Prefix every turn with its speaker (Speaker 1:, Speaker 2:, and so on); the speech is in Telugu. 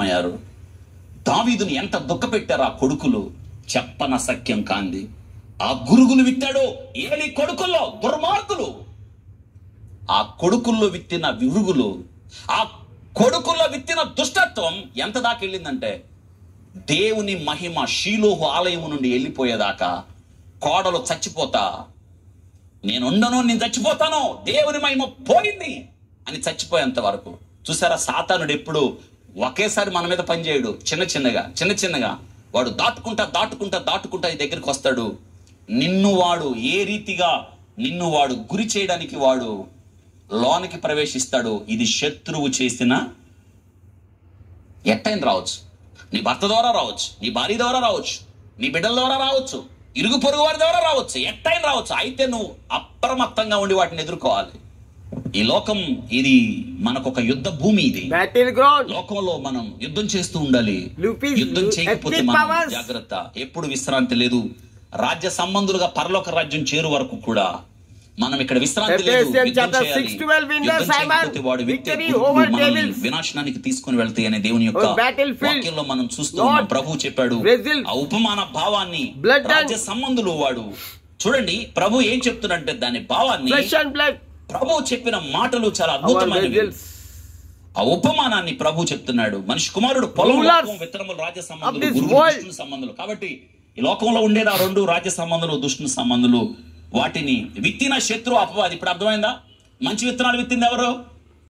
Speaker 1: అయ్యారు. దావీదుని ఎంత దుఃఖపెట్టారు ఆ కొడుకులు, చెప్పన సఖ్యం కాంది. ఆ గురుగులు విత్తాడు ఏలి కొడుకుల్లో దుర్మార్గులు. ఆ కొడుకుల్లో విత్తిన విరుగులు, ఆ కొడుకుల్లో విత్తిన దుష్టత్వం ఎంత దాకా వెళ్ళిందంటే, దేవుని మహిమ షీలోహు ఆలయం నుండి వెళ్ళిపోయేదాకా, కోడలు చచ్చిపోతా నేను చచ్చిపోతాను, దేవుని మహిమ పోయింది అని చచ్చిపోయేంత వరకు. చూసారా, సాతానుడు ఎప్పుడు ఒకేసారి మన మీద పనిచేయడు. చిన్న చిన్నగా వాడు దాటుకుంటా ఈ దగ్గరికి వస్తాడు. ఏ రీతిగా నిన్ను వాడు గురి చేయడానికి వాడు లోనికి ప్రవేశిస్తాడు. ఇది శత్రువు చేసిన ఎట్టైనా రావచ్చు. నీ భర్త ద్వారా రావచ్చు, నీ భార్య ద్వారా రావచ్చు, నీ బిడ్డల ద్వారా రావచ్చు, ఇరుగు పొరుగు వారి ద్వారా రావచ్చు, ఎట్టైనా రావచ్చు. అయితే నువ్వు అప్రమత్తంగా ఉండి వాటిని ఎదుర్కోవాలి. ఈ లోకం ఇది మనకొక యుద్ధ భూమి. ఇది లోకంలో మనం యుద్ధం చేస్తూ ఉండాలి. యుద్ధం చేయకపోతే మనం జాగ్రత్త. ఎప్పుడు విశ్రాంతి లేదు. రాజ్య సంబంధులుగా పరలోక రాజ్యం చేరు వరకు కూడా మనం ఇక్కడ విశ్రాంతి లేదు. వినాశనానికి తీసుకుని వెళ్తాయి అనే దేవుని యొక్క వాక్యంలో మనం చూస్తూ ఉన్నాం. ప్రభువు చెప్పాడు ఆ ఉపమాన భావాన్ని. రాజ్య సంబంధులు వాడు చూడండి, ప్రభు ఏం చెప్తున్నంటే దాని భావాన్ని, ప్రభు చెప్పిన మాటలు చాలా అద్భుతమైనవి. ఆ ఉపమానాన్ని ప్రభు చెప్తున్నాడు. మనిషి కుమారుడు పొలంలో విత్తనములు రాజ్య సంబంధులు, దుష్టుని సంబంధులు. కాబట్టి ఈ లోకంలో ఉండేది ఆ రెండు, రాజ్య సంబంధులు, దుష్టుని సంబంధులు. వాటిని విత్తిన శత్రు అపవాది. ఇప్పుడు అర్థమైందా? మంచి విత్తనాలు విత్తింది ఎవరు?